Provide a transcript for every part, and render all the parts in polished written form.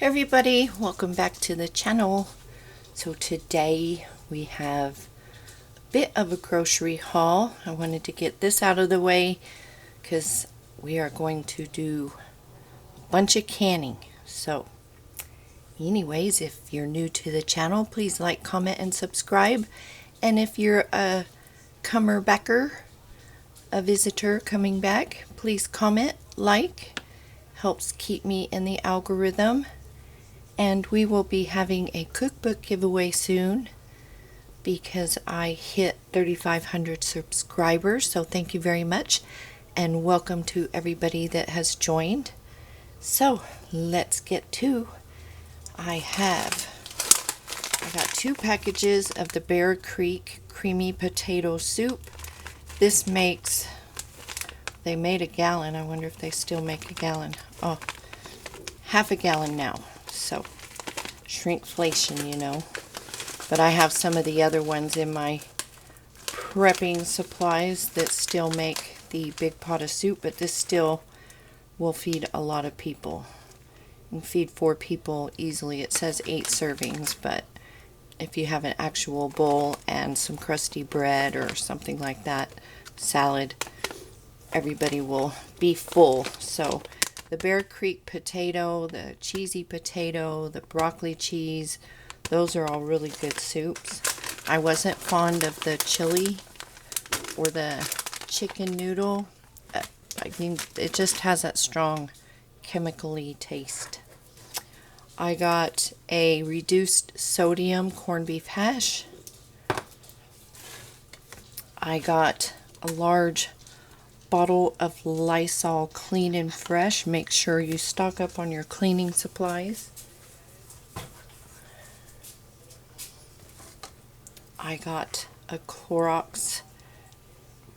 Everybody, welcome back to the channel. So today we have a bit of a grocery haul. I wanted to get this out of the way because we are going to do a bunch of canning. So anyways, if you're new to the channel, please like, comment, and subscribe. And if you're a comer backer, a visitor coming back, please comment, like, helps keep me in the algorithm. And we will be having a cookbook giveaway soon because I hit 3,500 subscribers. So thank you very much and welcome to everybody that has joined. So let's get to. I got 2 packages of the Bear Creek creamy potato soup. This makes, they made a gallon. I wonder if they still make a gallon. Oh, half a gallon now. So shrinkflation, you know. But I have some of the other ones in my prepping supplies that still make the big pot of soup, but this still will feed a lot of people. You can feed 4 people easily. It says 8 servings, but if you have an actual bowl and some crusty bread or something like that, salad, everybody will be full. So the Bear Creek potato, the cheesy potato, the broccoli cheese, those are all really good soups. I wasn't fond of the chili or the chicken noodle. I mean, it just has that strong chemically taste. I got a reduced sodium corned beef hash. I got a large bottle of Lysol Clean and Fresh. Make sure you stock up on your cleaning supplies. I got a Clorox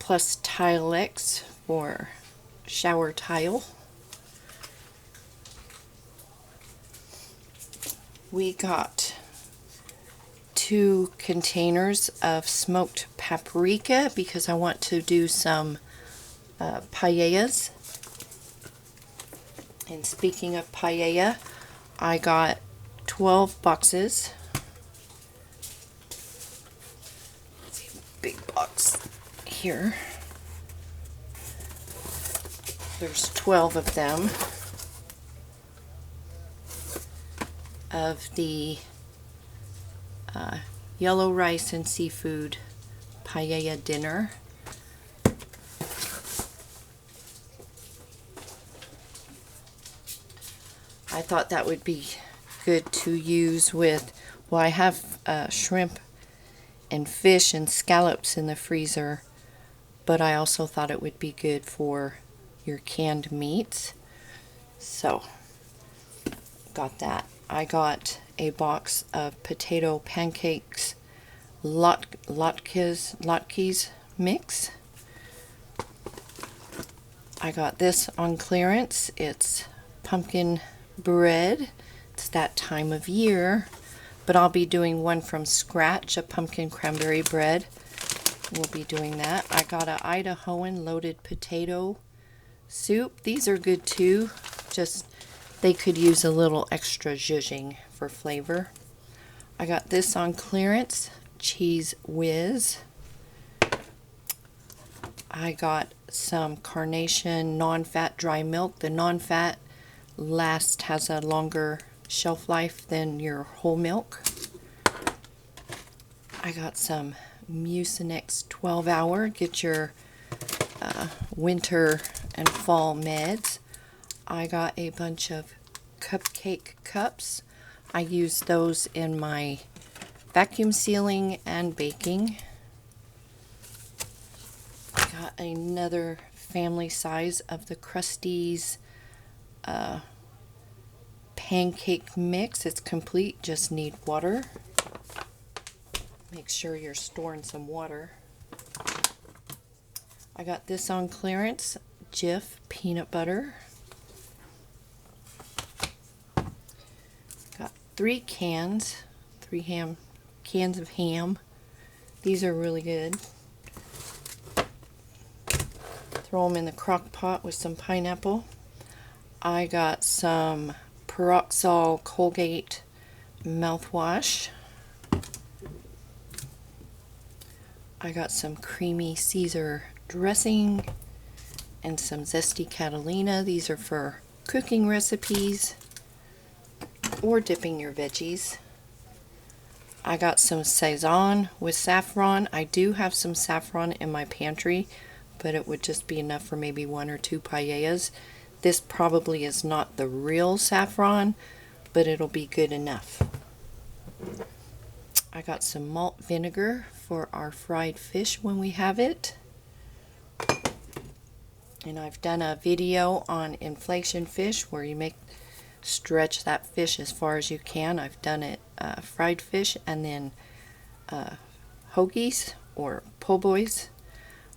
Plus Tilex for shower tile. We got 2 containers of smoked paprika because I want to do some paellas. And speaking of paella, I got 12 boxes. Let's see, big box here. There's 12 of them of the yellow rice and seafood paella dinner. I thought that would be good to use with, well, I have shrimp and fish and scallops in the freezer, but I also thought it would be good for your canned meats. So, got that. I got a box of potato pancakes, latkes mix. I got this on clearance. It's pumpkin bread. It's that time of year, but I'll be doing one from scratch, a pumpkin cranberry bread. We'll be doing that. I got a Idahoan loaded potato soup. These are good too, just they could use a little extra zhuzhing for flavor. I got this on clearance, Cheese Whiz. I got some Carnation non-fat dry milk. The non-fat has a longer shelf life than your whole milk. I got some Mucinex 12 hour. Get your winter and fall meds. I got a bunch of cupcake cups. I use those in my vacuum sealing and baking. I got another family size of the Krusteaz pancake mix. It's complete, just need water. Make sure you're storing some water. I got this on clearance, Jif peanut butter. Got 3 cans of ham. These are really good. Throw them in the crock pot with some pineapple. I got some Peroxol Colgate mouthwash. I got some creamy Caesar dressing and some zesty Catalina. These are for cooking recipes or dipping your veggies. I got some Saison with saffron. I do have some saffron in my pantry, but it would just be enough for maybe 1 or 2 paellas. This probably is not the real saffron, but it'll be good enough. I got some malt vinegar for our fried fish when we have it. And I've done a video on inflation fish where you stretch that fish as far as you can. I've done it fried fish and then hoagies or po' boys.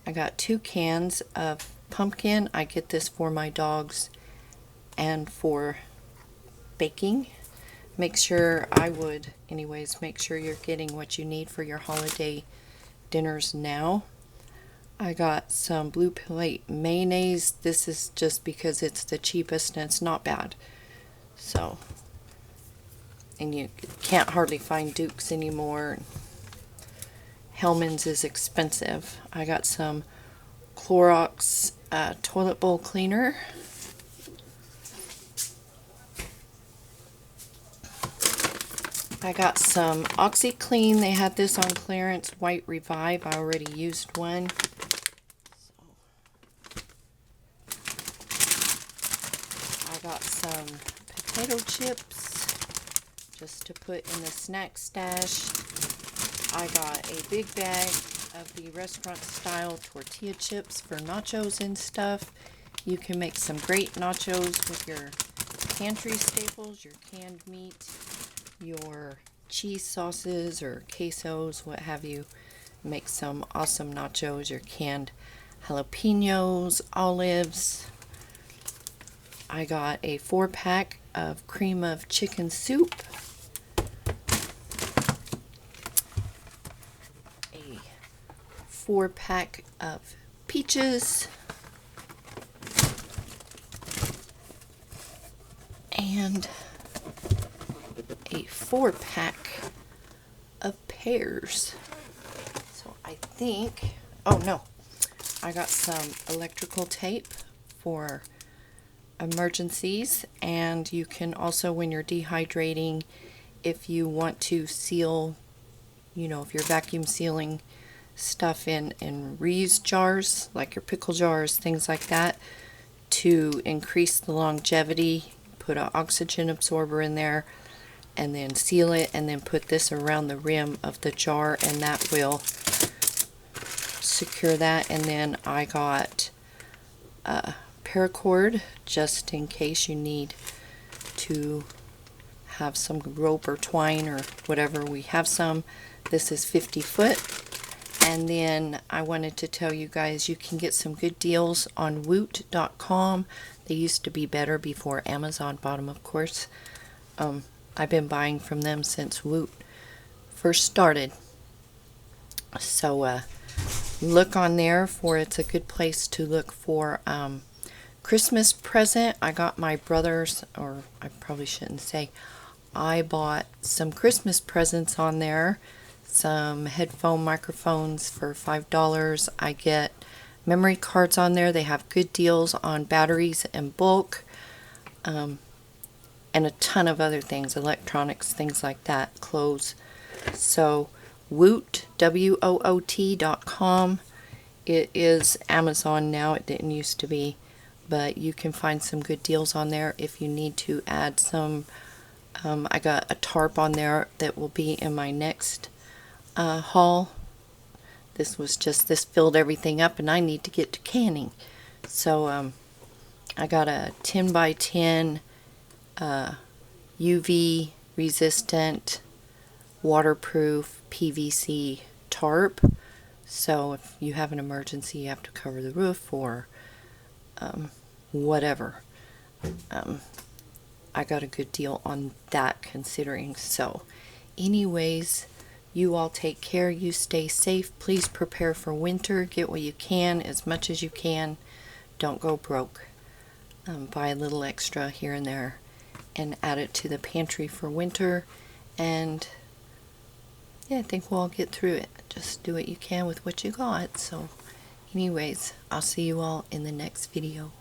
I got 2 cans of pumpkin. I get this for my dogs and for baking. Make sure you're getting what you need for your holiday dinners now. I got some Blue Plate mayonnaise. This is just because it's the cheapest and it's not bad. So, and you can't hardly find Duke's anymore. Hellman's is expensive. I got some Clorox toilet bowl cleaner. I got some OxyClean. They had this on clearance, White Revive. I already used one. I got some potato chips just to put in the snack stash. I got a big bag of the restaurant style tortilla chips for nachos and stuff. You can make some great nachos with your pantry staples, your canned meat, your cheese sauces or quesos, what have you. Make some awesome nachos, your canned jalapenos, olives. I got a 4-pack of cream of chicken soup, a 4-pack of peaches, and a 4-pack of pears. So I think, oh no, I got some electrical tape for emergencies, and you can also, when you're dehydrating, if you want to seal, if you're vacuum sealing stuff in reused jars, like your pickle jars, things like that, to increase the longevity, put an oxygen absorber in there and then seal it, and then put this around the rim of the jar, and that will secure that. And then I got paracord just in case you need to have some rope or twine or whatever. We have some. This is 50 foot. And then I wanted to tell you guys, you can get some good deals on woot.com. They used to be better before Amazon bought them, of course. I've been buying from them since Woot first started. So look on there for, it's a good place to look for Christmas present. I got my brother's, or I probably shouldn't say, I bought some Christmas presents on there. Some headphone microphones for $5. I get memory cards on there. They have good deals on batteries and bulk, and a ton of other things, electronics, things like that, clothes. So Woot, WOOT.com. It is Amazon now. It didn't used to be, but you can find some good deals on there if you need to add some. I got a tarp on there that will be in my next haul. This filled everything up, and I need to get to canning. So I got a 10 by 10 UV resistant waterproof PVC tarp. So if you have an emergency, you have to cover the roof or whatever. I got a good deal on that considering. So anyways, you all take care. You stay safe. Please prepare for winter. Get what you can, as much as you can. Don't go broke. Buy a little extra here and there. and add it to the pantry for winter. And yeah, I think we'll all get through it. Just do what you can with what you got. So anyways, I'll see you all in the next video.